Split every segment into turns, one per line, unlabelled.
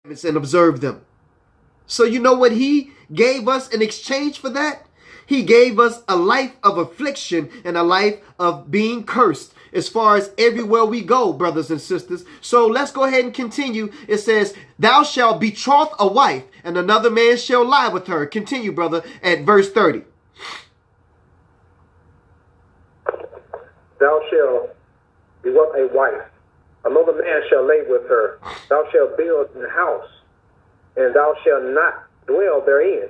and observe them. So you know what he gave us in exchange for that? He gave us a life of affliction and a life of being cursed as far as everywhere we go, brothers and sisters. So let's go ahead and continue. It says, thou shalt betroth a wife, and another man shall lie with her. Continue, brother, at verse 30.
Thou shalt betroth a wife, another man shall lay with her. Thou shalt build an house, and thou shalt not dwell therein.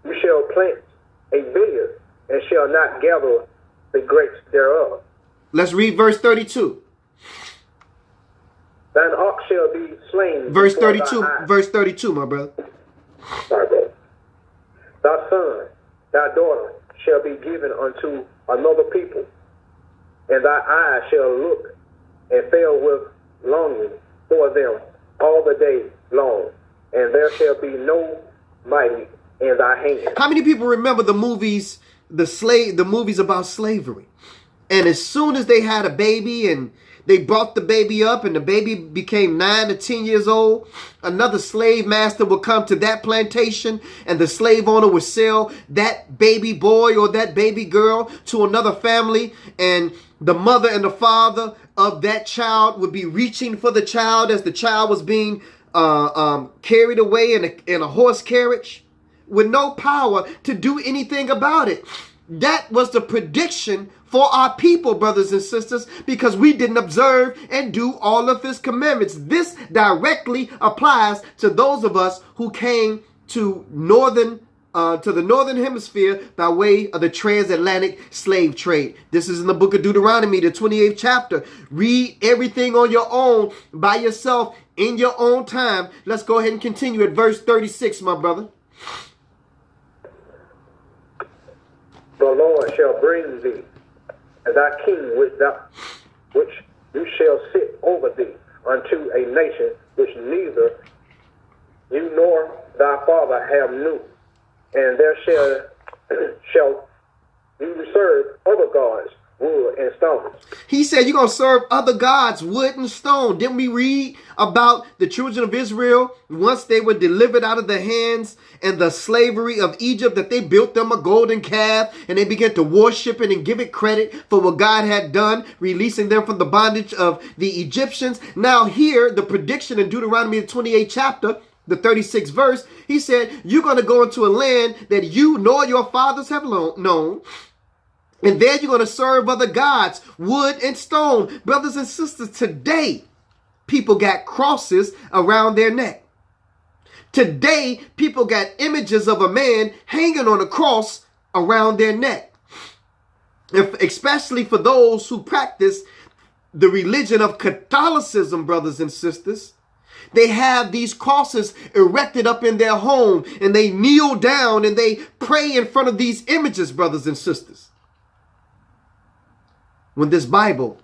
You shall plant a vineyard, and shall not gather the grapes thereof.
Let's read verse 32.
Thine ox shall be slain.
Verse 32, verse 32, my brother.
Sorry, bro. Thy son, thy daughter shall be given unto another people, and thy eye shall look and fail with longing for them all the day long, and there shall be no mighty in thy hand.
How many people remember the movies, the movies about slavery? And as soon as they had a baby and they brought the baby up and the baby became 9 to 10 years old, another slave master would come to that plantation and the slave owner would sell that baby boy or that baby girl to another family, and the mother and the father of that child would be reaching for the child as the child was being carried away in a horse carriage, with no power to do anything about it. That was the prediction for our people, brothers and sisters, because we didn't observe and do all of his commandments. This directly applies to those of us who came to the northern hemisphere by way of the transatlantic slave trade. This is in the book of Deuteronomy, the 28th chapter. Read everything on your own, by yourself, in your own time. Let's go ahead and continue at verse 36, my brother.
The Lord shall bring thee, and thy king which you shall sit over thee, unto a nation which neither you nor thy father have knew, and there shall you serve other gods, wood and stone.
He said you're going to serve other gods, wood and stone. Didn't we read about the children of Israel once they were delivered out of the hands and the slavery of Egypt, that they built them a golden calf and they began to worship it and give it credit for what God had done, releasing them from the bondage of the Egyptians? Now here, the prediction in Deuteronomy, the 28th chapter, the 36th verse, he said, you're going to go into a land that you nor your fathers have known. And there you're going to serve other gods, wood and stone. Brothers and sisters, today, people got crosses around their neck. Today, people got images of a man hanging on a cross around their neck. Especially for those who practice the religion of Catholicism, brothers and sisters. They have these crosses erected up in their home, and they kneel down and they pray in front of these images, brothers and sisters. When this Bible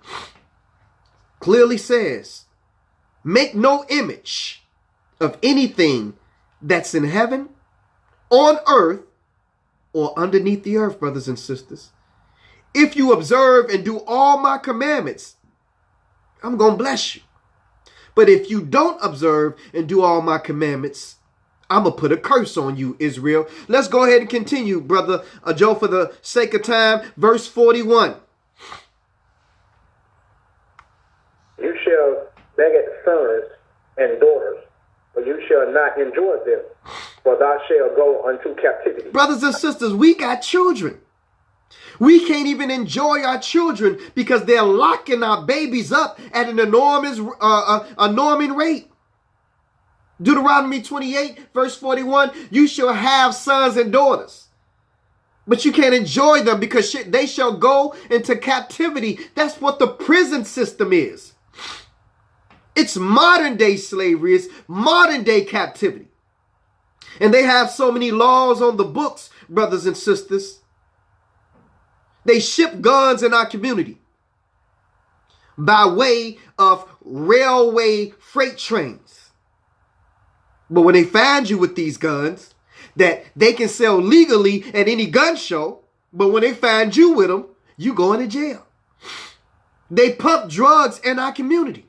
clearly says, make no image of anything that's in heaven, on earth, or underneath the earth, brothers and sisters. If you observe and do all my commandments, I'm going to bless you. But if you don't observe and do all my commandments, I'm going to put a curse on you, Israel. Let's go ahead and continue, brother Joe, for the sake of time. Verse 41.
You shall beget sons and daughters, but you shall not enjoy them, for thou shalt go unto captivity.
Brothers and sisters, we got children. We can't even enjoy our children because they're locking our babies up at an enormous rate. Deuteronomy 28, verse 41, you shall have sons and daughters, but you can't enjoy them because they shall go into captivity. That's what the prison system is. It's modern day slavery. It's modern day captivity. And they have so many laws on the books, brothers and sisters. They ship guns in our community by way of railway freight trains. But when they find you with these guns that they can sell legally at any gun show, but when they find you with them, you going to jail. They pump drugs in our community.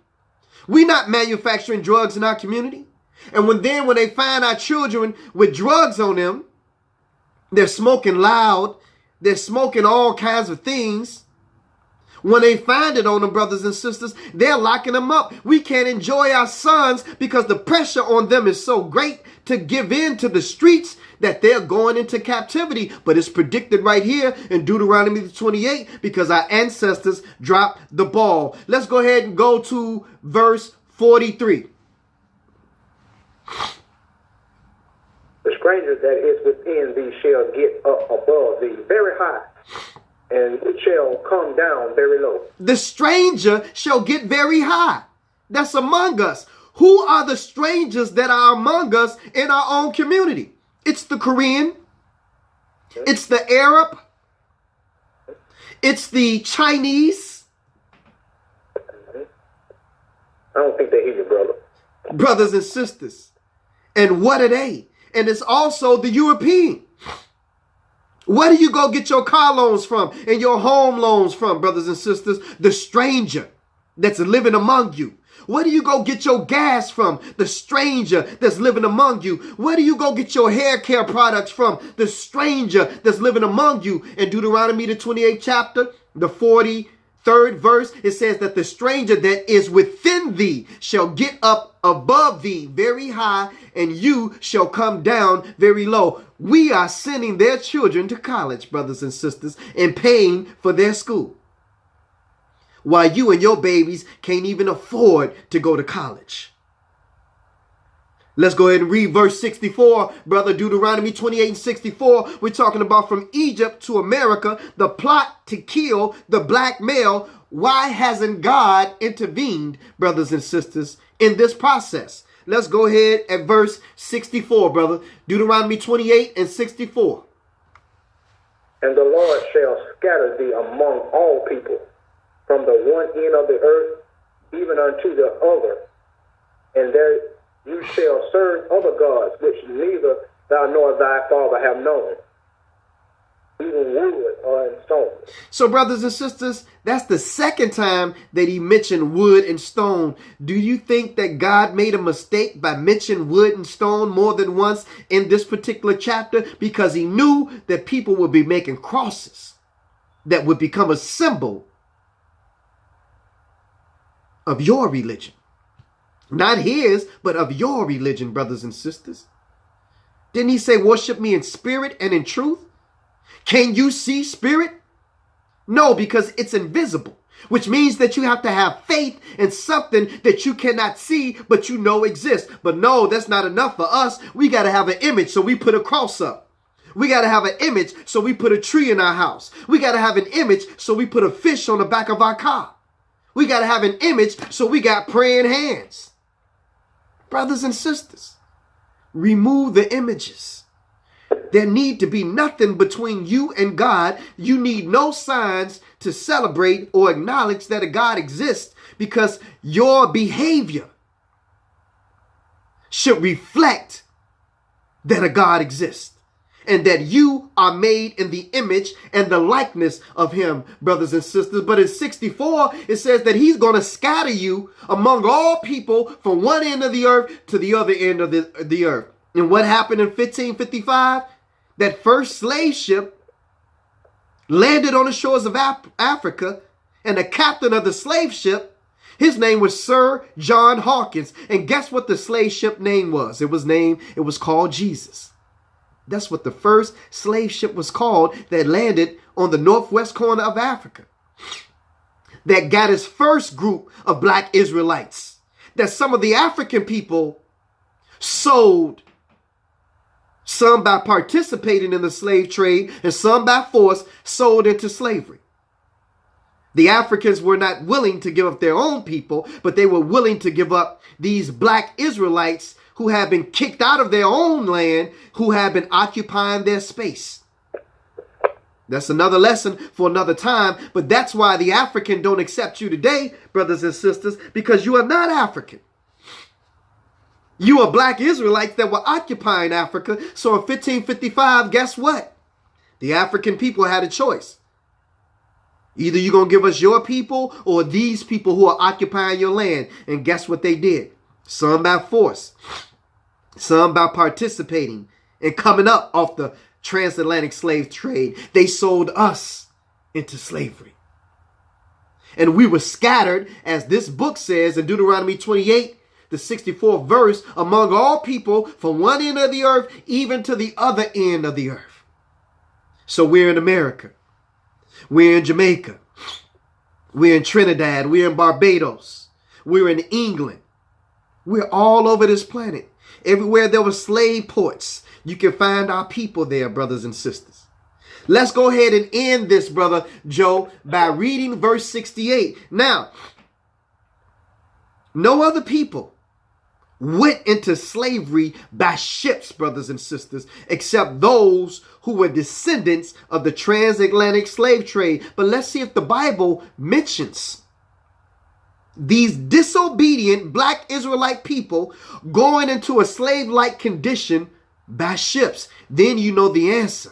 We not manufacturing drugs in our community. And when they find our children with drugs on them, they're smoking loud, they're smoking all kinds of things. When they find it on them, brothers and sisters, they're locking them up. We can't enjoy our sons because the pressure on them is so great to give in to the streets that they're going into captivity. But it's predicted right here in Deuteronomy 28 because our ancestors dropped the ball. Let's go ahead and go to verse 43.
The stranger that is within thee shall get up above thee very high, and it shall come down very low.
The stranger shall get very high. That's among us. Who are the strangers that are among us in our own community? It's the Korean. It's the Arab. It's the Chinese.
I don't think they hear you, brother.
Brothers and sisters. And what are they? And it's also the European. Where do you go get your car loans from and your home loans from, brothers and sisters? The stranger that's living among you. Where do you go get your gas from? The stranger that's living among you. Where do you go get your hair care products from? The stranger that's living among you. In Deuteronomy, the 28th chapter, the 43rd verse, it says that the stranger that is within thee shall get up above thee very high, and you shall come down very low. We are sending their children to college, brothers and sisters, and paying for their school, while you and your babies can't even afford to go to college. Let's go ahead and read verse 64, brother. Deuteronomy 28 and 64. We're talking about from Egypt to America, the plot to kill the black male. Why hasn't God intervened, brothers and sisters, in this process? Let's go ahead at verse 64, brother. Deuteronomy 28 and 64.
And the Lord shall scatter thee among all people, from the one end of the earth even unto the other, and there you shall serve other gods, which neither thou nor thy father have known, even wood or in stone.
So, brothers and sisters, that's the second time that he mentioned wood and stone. Do you think that God made a mistake by mentioning wood and stone more than once in this particular chapter? Because he knew that people would be making crosses that would become a symbol of your religion. Not his, but of your religion, brothers and sisters. Didn't he say, worship me in spirit and in truth? Can you see spirit? No, because it's invisible, which means that you have to have faith in something that you cannot see, but you know exists. But no, that's not enough for us. We got to have an image, so we put a cross up. We got to have an image, so we put a tree in our house. We got to have an image, so we put a fish on the back of our car. We got to have an image, so we got praying hands. Brothers and sisters, remove the images. There need to be nothing between you and God. You need no signs to celebrate or acknowledge that a God exists, because your behavior should reflect that a God exists and that you are made in the image and the likeness of him, brothers and sisters. But in 64, it says that he's going to scatter you among all people from one end of the earth to the other end of the earth. And what happened in 1555? That first slave ship landed on the shores of Africa, and the captain of the slave ship, his name was Sir John Hawkins. And guess what the slave ship name was? It was called Jesus. That's what the first slave ship was called that landed on the northwest corner of Africa. That got its first group of black Israelites that some of the African people sold, some by participating in the slave trade and some by force, sold into slavery. The Africans were not willing to give up their own people, but they were willing to give up these black Israelites who have been kicked out of their own land, who have been occupying their space. That's another lesson for another time, but that's why the African don't accept you today, brothers and sisters, because you are not African. You are black Israelites that were occupying Africa. So in 1555, guess what? The African people had a choice. Either you're going to give us your people or these people who are occupying your land. And guess what they did? Some by force, some by participating and coming up off the transatlantic slave trade. They sold us into slavery. And we were scattered, as this book says in Deuteronomy 28, the 64th verse, among all people from one end of the earth even to the other end of the earth. So we're in America. We're in Jamaica. We're in Trinidad. We're in Barbados. We're in England. We're all over this planet. Everywhere there were slave ports, you can find our people there, brothers and sisters. Let's go ahead and end this, Brother Joe, by reading verse 68. Now, no other people went into slavery by ships, brothers and sisters, except those who were descendants of the transatlantic slave trade. But let's see if the Bible mentions these disobedient black Israelite people going into a slave-like condition by ships. Then you know the answer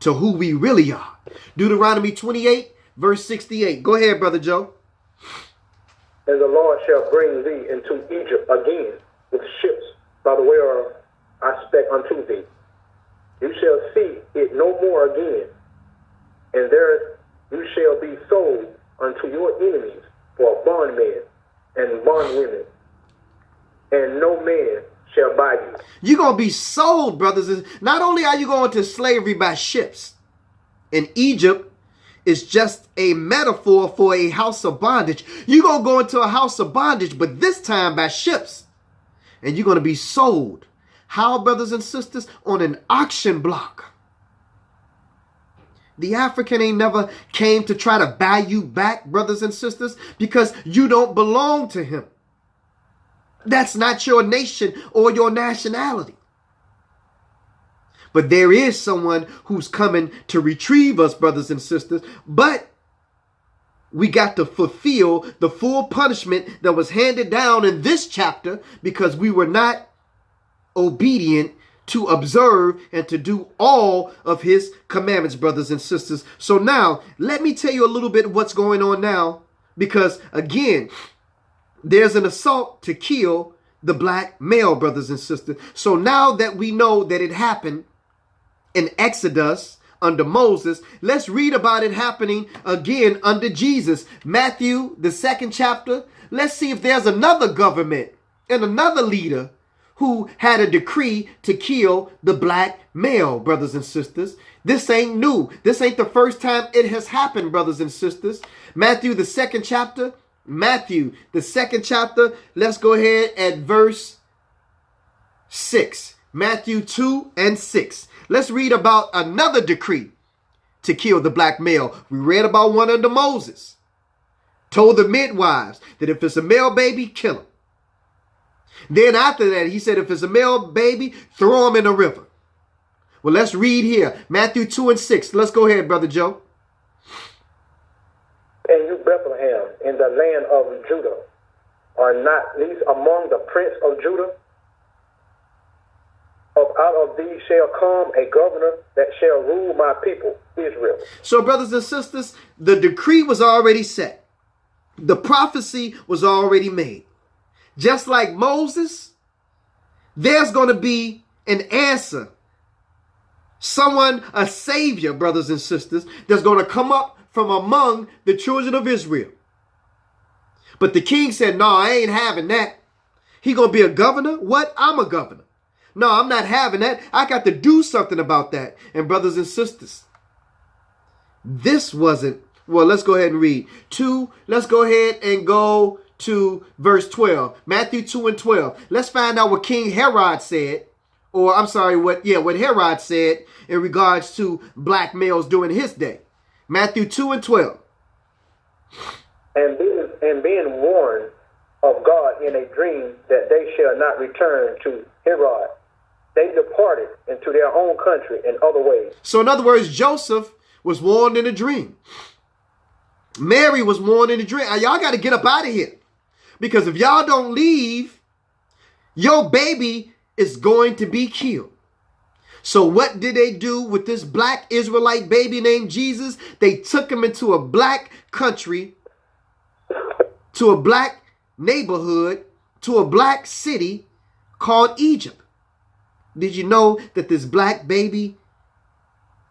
to who we really are. Deuteronomy 28, verse 68. Go ahead, Brother Joe.
And the Lord shall bring thee into Egypt again with ships by the way of I spec unto thee. You shall see it no more again, and there you shall be sold unto your enemies for bondmen and bondwomen, and no man shall buy you.
You're going to be sold, brothers. Not only are you going to slavery by ships, in Egypt is just a metaphor for a house of bondage. You're going to go into a house of bondage, but this time by ships. And you're going to be sold. How, brothers and sisters? On an auction block. The African ain't never came to try to buy you back, brothers and sisters, because you don't belong to him. That's not your nation or your nationality. But there is someone who's coming to retrieve us, brothers and sisters. But we got to fulfill the full punishment that was handed down in this chapter because we were not obedient to observe and to do all of his commandments, brothers and sisters. So now, let me tell you a little bit what's going on now. Because again, there's an assault to kill the black male, brothers and sisters. So now that we know that it happened in Exodus under Moses, let's read about it happening again under Jesus. Matthew, the 2nd chapter. Let's see if there's another government and another leader who had a decree to kill the black male, brothers and sisters. This ain't new. This ain't the first time it has happened, brothers and sisters. Matthew, the 2nd chapter. Matthew, the 2nd chapter. Let's go ahead at verse 6. Matthew 2 and 6. Let's read about another decree to kill the black male. We read about one under Moses. Told the midwives that if it's a male baby, kill him. Then after that, he said, if it's a male baby, throw him in a river. Well, let's read here. Matthew 2 and 6. Let's go ahead, Brother Joe.
And you, Bethlehem, in the land of Judah, are not least among the prince of Judah. Out of these shall come a governor that shall rule my people, Israel. So,
brothers and sisters, the decree was already set. The prophecy was already made. Just like Moses, there's going to be an answer. Someone, a savior, brothers and sisters, that's going to come up from among the children of Israel. But the king said, no, I ain't having that. He going to be a governor? What? I'm a governor. No, I'm not having that. I got to do something about that. And brothers and sisters, this wasn't, well, let's go ahead and read. Let's go ahead and go to verse 12. Matthew 2 and 12. Let's find out what King Herod said. Or I'm sorry, what Herod said in regards to black males during his day. Matthew 2 and 12.
And being warned of God in a dream that they shall not return to Herod, they departed into their own country in other ways.
So in other words, Joseph was warned in a dream. Mary was warned in a dream. Y'all got to get up out of here. Because if y'all don't leave, your baby is going to be killed. So what did they do with this black Israelite baby named Jesus? They took him into a black country, to a black neighborhood, to a black city called Egypt. Did you know that this black baby,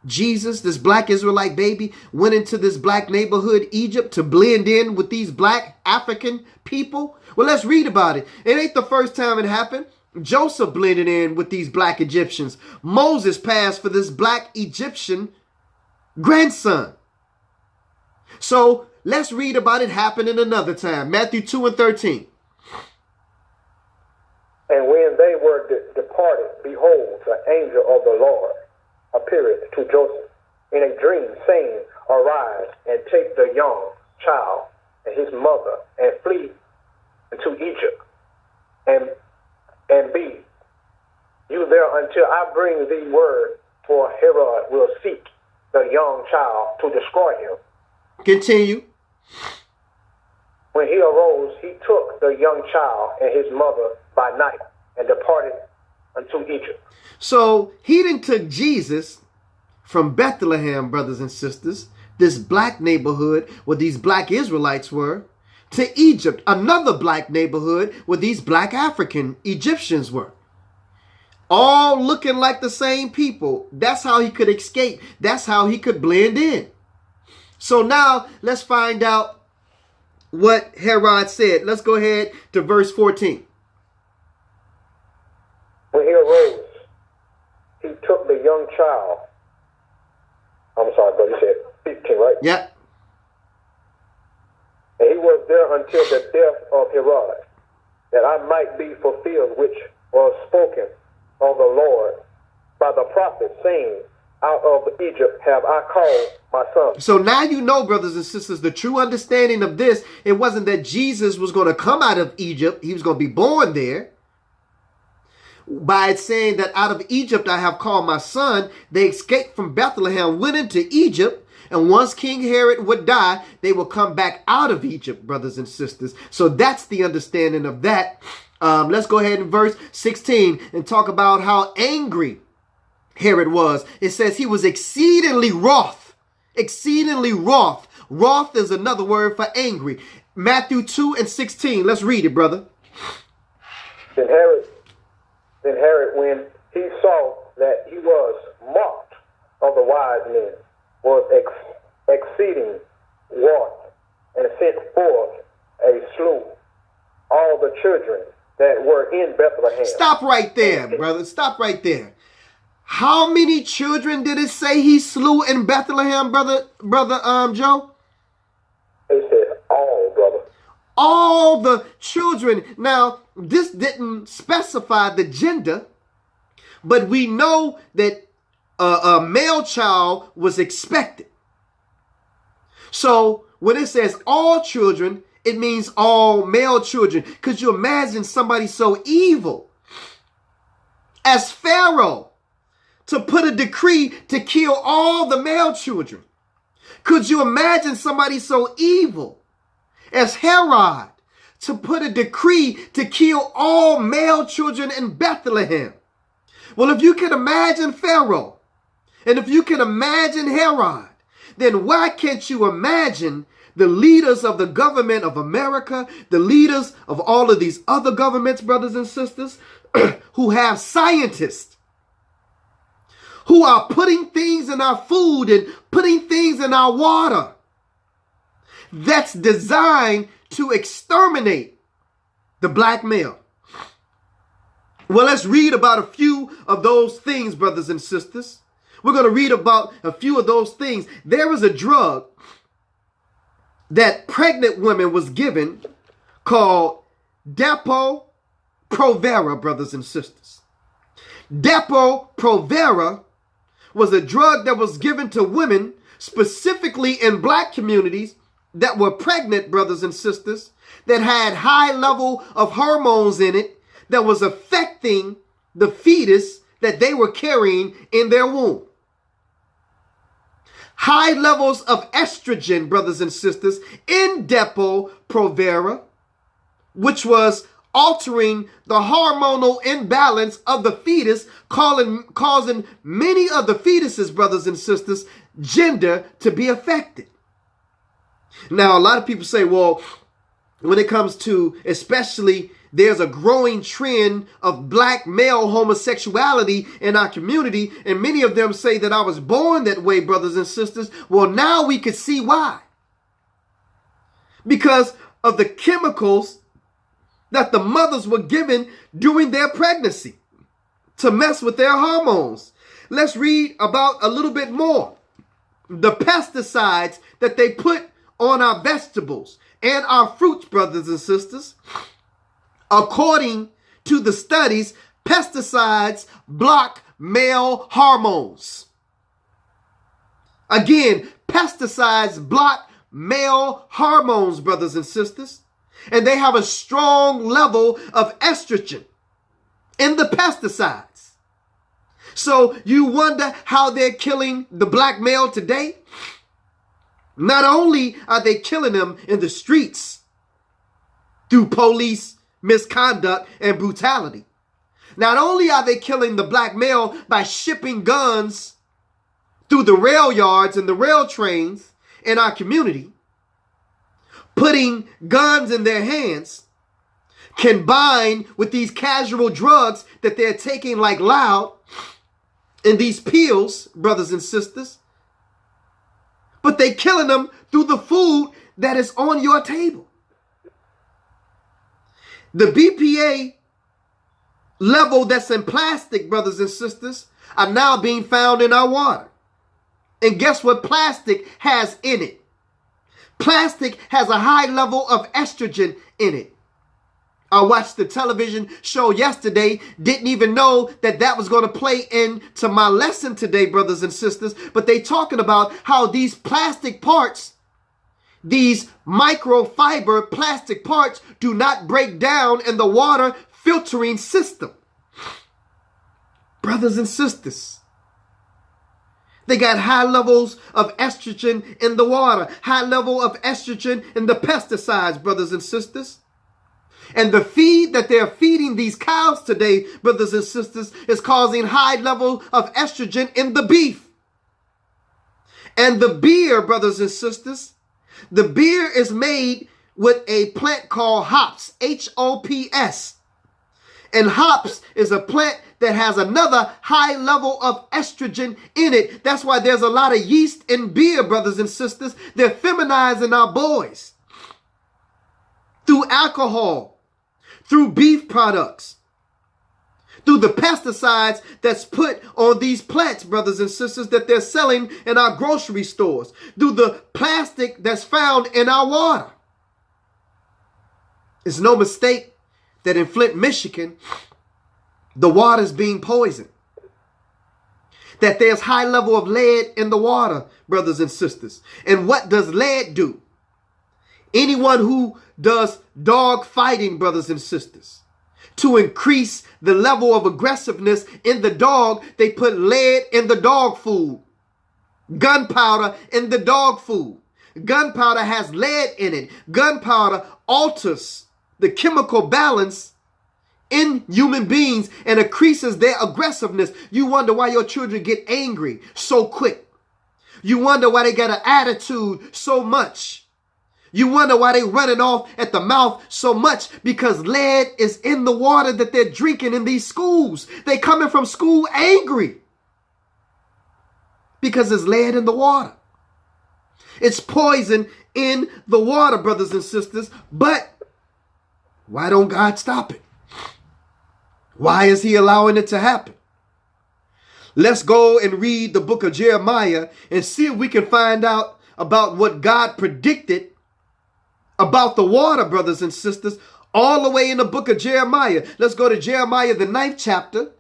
Jesus, this black Israelite baby, went into this black neighborhood, Egypt, to blend in with these black African people? Well, let's read about it. It ain't the first time it happened. Joseph blended in with these black Egyptians. Moses passed for this black Egyptian grandson. So let's read about it happening another time. Matthew 2:13.
And when they were departed, behold, the angel of the Lord appeared to Joseph in a dream, saying, Arise and take the young child and his mother and flee into Egypt and be you there until I bring thee word, for Herod will seek the young child to destroy him.
Continue.
When he arose, he took the young child and his mother by night and departed unto Egypt.
So he then took Jesus from Bethlehem, brothers and sisters, this black neighborhood where these black Israelites were, to Egypt, another black neighborhood where these black African Egyptians were. All looking like the same people. That's how he could escape. That's how he could blend in. So now let's find out what Herod said. Let's go ahead to verse 14.
When he arose, he took the young child. I'm sorry, but you said 15, right?
Yeah.
And he was there until the death of Herod, that I might be fulfilled, which was spoken of the Lord by the prophet, saying, Out of Egypt have I called my son.
So now you know, brothers and sisters, the true understanding of this. It wasn't that Jesus was going to come out of Egypt. He was going to be born there. By it saying that out of Egypt I have called my son, they escaped from Bethlehem, went into Egypt. And once King Herod would die, they will come back out of Egypt, brothers and sisters. So that's the understanding of that. Let's go ahead in verse 16 and talk about how angry Herod was. It says he was exceedingly wroth. Exceedingly wroth. Wroth is another word for angry. Matthew 2:16. Let's read it, brother.
Then Herod, when he saw that he was mocked of the wise men, was exceeding wroth, and sent forth a slew all the children that were in Bethlehem.
Stop right there, brother. Stop right there. How many children did it say he slew in Bethlehem, brother Joe?
It says all, brother.
All the children. Now, this didn't specify the gender, but we know that a male child was expected. So when it says all children, it means all male children. Could you imagine somebody so evil as Pharaoh to put a decree to kill all the male children? Could you imagine somebody so evil as Herod to put a decree to kill all male children in Bethlehem? Well, if you can imagine Pharaoh, and if you can imagine Herod, then why can't you imagine the leaders of the government of America, the leaders of all of these other governments, brothers and sisters, who have scientists, who are putting things in our food and putting things in our water that's designed to exterminate the black male? Well, let's read about a few of those things, brothers and sisters. We're going to read about a few of those things. There was a drug that pregnant women was given called Depo-Provera, brothers and sisters. Depo-Provera was a drug that was given to women, specifically in black communities, that were pregnant, brothers and sisters, that had high level of hormones in it that was affecting the fetus that they were carrying in their womb. High levels of estrogen, brothers and sisters, in Depo-Provera, which was altering the hormonal imbalance of the fetus, causing many of the fetuses, brothers and sisters, gender to be affected. Now, a lot of people say, well, when it comes to, especially, there's a growing trend of black male homosexuality in our community, and many of them say that I was born that way, brothers and sisters. Well, now we can see why. Because of the chemicals that the mothers were given during their pregnancy to mess with their hormones. Let's read about a little bit more. The pesticides that they put on our vegetables and our fruits, brothers and sisters. According to the studies, pesticides block male hormones. Again, pesticides block male hormones, brothers and sisters. And they have a strong level of estrogen in the pesticides. So you wonder how they're killing the black male today? Not only are they killing them in the streets through police misconduct and brutality, not only are they killing the black male by shipping guns through the rail yards and the rail trains in our community, putting guns in their hands, combined with these casual drugs that they're taking like loud in these pills, brothers and sisters. But they're killing them through the food that is on your table. The BPA level that's in plastic, brothers and sisters, are now being found in our water. And guess what plastic has in it? Plastic has a high level of estrogen in it. I watched the television show yesterday, didn't even know that that was going to play into my lesson today, brothers and sisters. But they talking about how these plastic parts, these microfiber plastic parts, do not break down in the water filtering system. Brothers and sisters, they got high levels of estrogen in the water, high level of estrogen in the pesticides, brothers and sisters. And the feed that they're feeding these cows today, brothers and sisters, is causing high level of estrogen in the beef. And the beer, brothers and sisters, the beer is made with a plant called hops, H-O-P-S. And hops is a plant that has another high level of estrogen in it. That's why there's a lot of yeast in beer, brothers and sisters. They're feminizing our boys through alcohol, through beef products, through the pesticides that's put on these plants, brothers and sisters, that they're selling in our grocery stores, through the plastic that's found in our water. It's no mistake that in Flint, Michigan, the water is being poisoned. That there's high level of lead in the water, brothers and sisters. And what does lead do? Anyone who does dog fighting, brothers and sisters, to increase the level of aggressiveness in the dog, they put lead in the dog food. Gunpowder in the dog food. Gunpowder has lead in it. Gunpowder alters the chemical balance in human beings and increases their aggressiveness. You wonder why your children get angry so quick. You wonder why they got an attitude so much. You wonder why they running off at the mouth so much, because lead is in the water that they're drinking in these schools. They coming from school angry because there's lead in the water. It's poison in the water, brothers and sisters. But why don't God stop it? Why is he allowing it to happen? Let's go and read the book of Jeremiah and see if we can find out about what God predicted about the water, brothers and sisters, all the way in the book of Jeremiah. Let's go to Jeremiah, the 9th chapter,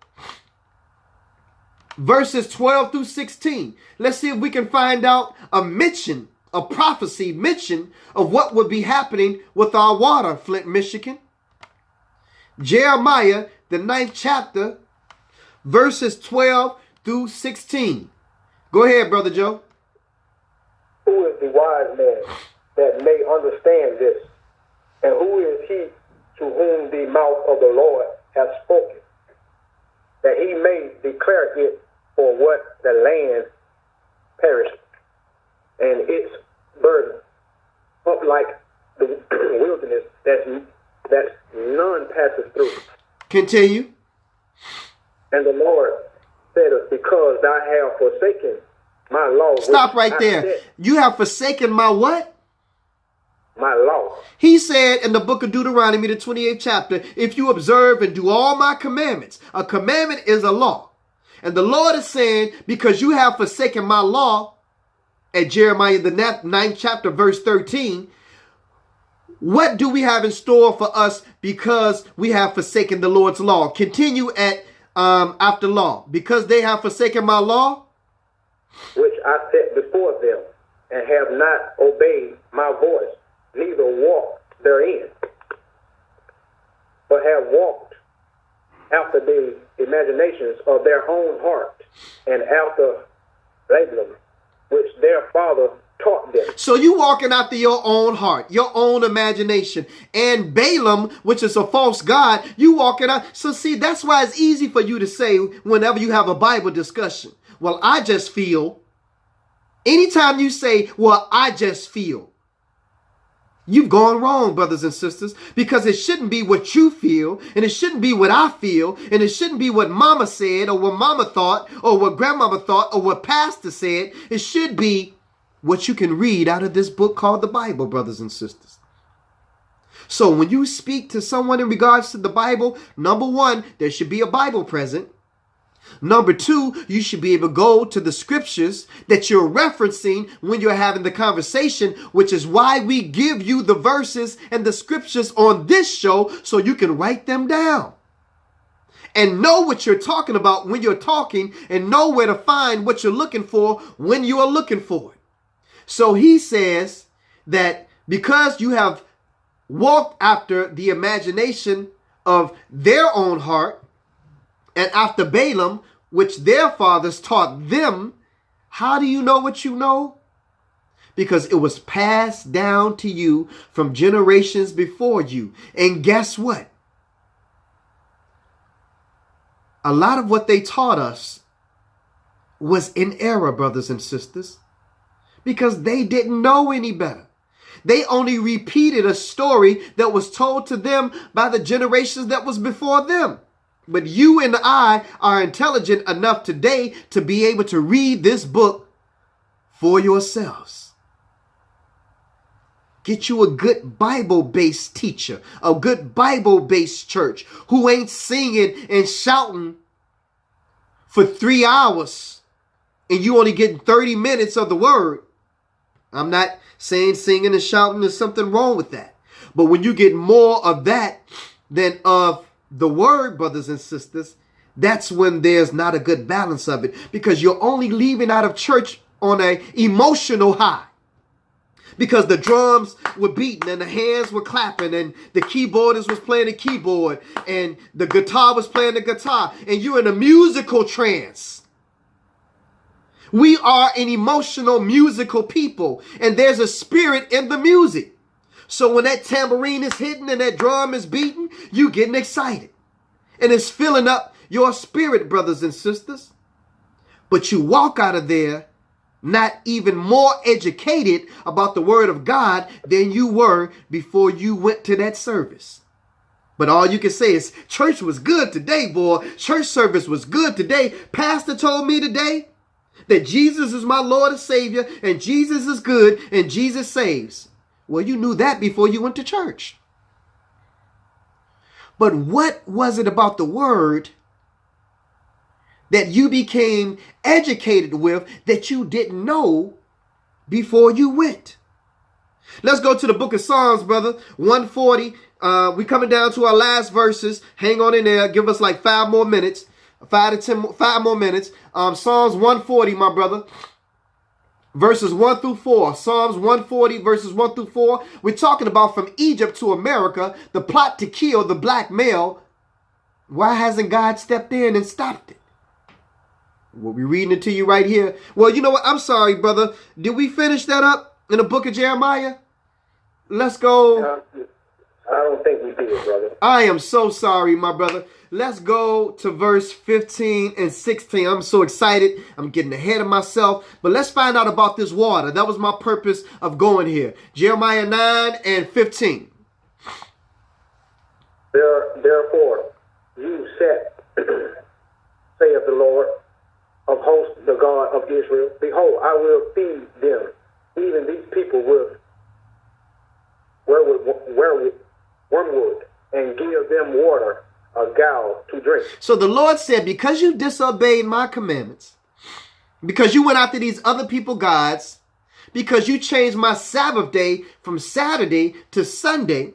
verses 12 through 16. Let's see if we can find out a mention, a prophecy mention of what would be happening with our water, Flint, Michigan. Jeremiah, the 9th chapter, verses 12 through 16. Go ahead, Brother Joe.
Who is the wise man that may understand this? And who is he to whom the mouth of the Lord hath spoken, that he may declare it for what the land perished, and its burden up like the wilderness that none passes through.
Continue.
And the Lord said, because thou hast forsaken my law.
Stop right there. You have forsaken my what?
My law.
He said in the book of Deuteronomy, the 28th chapter, if you observe and do all my commandments, a commandment is a law. And the Lord is saying, because you have forsaken my law, at Jeremiah, the 9th chapter, verse 13, what do we have in store for us because we have forsaken the Lord's law? Continue at after law. Because they have forsaken my law,
which I set before them, and have not obeyed my voice, neither walked therein, but have walked after the imaginations of their own heart, and after Balaam, which their father taught them.
So you walking after your own heart, your own imagination, and Balaam, which is a false god, you walking out. So see, that's why it's easy for you to say whenever you have a Bible discussion, well, I just feel. Anytime you say, well, I just feel, you've gone wrong, brothers and sisters, because it shouldn't be what you feel, and it shouldn't be what I feel, and it shouldn't be what mama said, or what mama thought, or what grandmama thought, or what pastor said. It should be what you can read out of this book called the Bible, brothers and sisters. So when you speak to someone in regards to the Bible, number one, there should be a Bible present. Number two, you should be able to go to the scriptures that you're referencing when you're having the conversation, which is why we give you the verses and the scriptures on this show so you can write them down and know what you're talking about when you're talking and know where to find what you're looking for when you are looking for it. So he says that because you have walked after the imagination of their own heart, and after Balaam, which their fathers taught them, how do you know what you know? Because it was passed down to you from generations before you. And guess what? A lot of what they taught us was in error, brothers and sisters, because they didn't know any better. They only repeated a story that was told to them by the generations that was before them. But you and I are intelligent enough today to be able to read this book for yourselves. Get you a good Bible-based teacher, a good Bible-based church who ain't singing and shouting for 3 hours and you only getting 30 minutes of the word. I'm not saying singing and shouting, there's something wrong with that. But when you get more of that than of the word, brothers and sisters, that's when there's not a good balance of it, because you're only leaving out of church on an emotional high, because the drums were beating and the hands were clapping and the keyboardist was playing the keyboard and the guitar was playing the guitar and you're in a musical trance. We are an emotional musical people, and there's a spirit in the music. So when that tambourine is hitting and that drum is beating, you getting excited. And it's filling up your spirit, brothers and sisters. But you walk out of there not even more educated about the word of God than you were before you went to that service. But all you can say is, church was good today, boy. Church service was good today. Pastor told me today that Jesus is my Lord and Savior, and Jesus is good, and Jesus saves. Well, you knew that before you went to church. But what was it about the word that you became educated with that you didn't know before you went? Let's go to the book of Psalms, brother. 140. We coming down to our last verses. Hang on in there. Give us like 5 more minutes. 5 more minutes. Psalms 140, my brother. Verses 1 through 4. Psalms 140, verses 1 through 4. We're talking about from Egypt to America, the plot to kill the black male. Why hasn't God stepped in and stopped it? We'll be reading it to you right here. Well, you know what? I'm sorry, brother. Did we finish that up in the book of Jeremiah? Let's go.
I don't think we did, brother.
I am so sorry, my brother. Let's go to verse 15 and 16. I'm so excited. I'm getting ahead of myself. But let's find out about this water. That was my purpose of going here. Jeremiah 9 and 15.
Therefore, you said, saith the Lord of hosts, the God of Israel, behold, I will feed them, even these people with wormwood, and give them water, a gall to drink.
So the Lord said, because you disobeyed my commandments, because you went after these other people gods, because you changed my Sabbath day from Saturday to Sunday,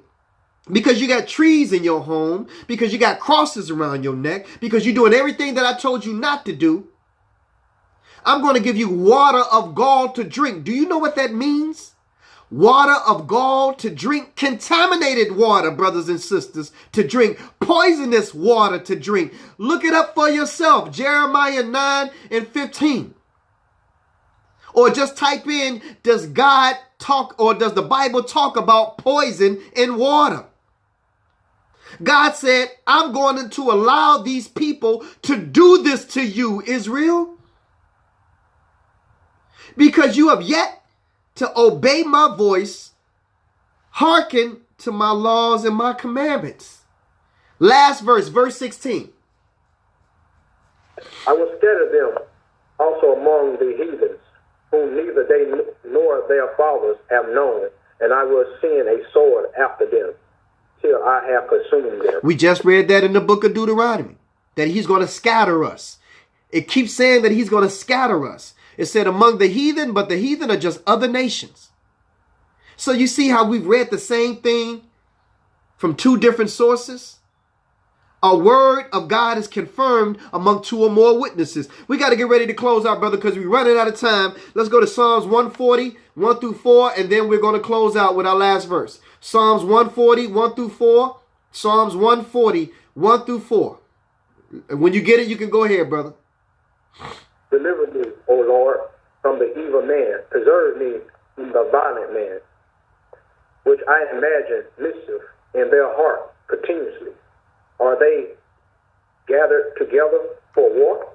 because you got trees in your home, because you got crosses around your neck, because you're doing everything that I told you not to do, I'm going to give you water of gall to drink. Do you know what that means? Water of gall to drink, contaminated water, brothers and sisters, to drink, poisonous water to drink. Look it up for yourself, Jeremiah 9 and 15. Or just type in, does God talk, or does the Bible talk about poison in water? God said, I'm going to allow these people to do this to you, Israel, because you have yet to obey my voice, hearken to my laws and my commandments. Last verse, verse 16.
I will scatter them also among the heathens, whom neither they nor their fathers have known, and I will send a sword after them, till I have consumed them.
We just read that in the book of Deuteronomy, that he's going to scatter us. It keeps saying that he's going to scatter us. It said among the heathen, but the heathen are just other nations. So you see how we've read the same thing from two different sources? A word of God is confirmed among two or more witnesses. We got to get ready to close out, brother, because we're running out of time. Let's go to Psalms 140, 1 through 4, and then we're going to close out with our last verse. Psalms 140, 1 through 4. Psalms 140, 1 through 4. And when you get it, you can go ahead, brother.
Deliver me, O Lord, from the evil man. Preserve me from the violent man, which I imagine mischief in their heart continuously. Are they gathered together for war?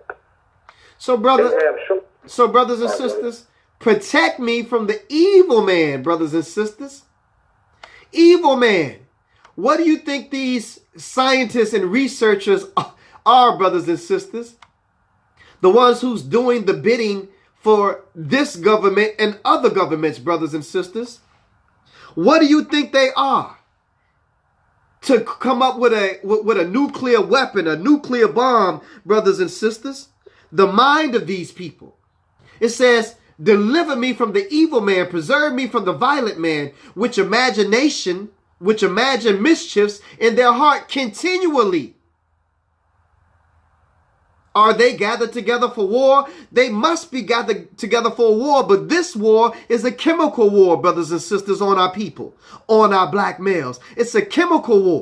So, brothers and sisters, protect me from the evil man, brothers and sisters. Evil man. What do you think these scientists and researchers are, brothers and sisters? The ones who's doing the bidding for this government and other governments, brothers and sisters. What do you think they are? To come up with a nuclear weapon, a nuclear bomb, brothers and sisters. The mind of these people. It says, deliver me from the evil man, preserve me from the violent man, which imagine mischiefs in their heart continually. Are they gathered together for war? They must be gathered together for war, but this war is a chemical war, brothers and sisters, on our people, on our black males. It's a chemical war.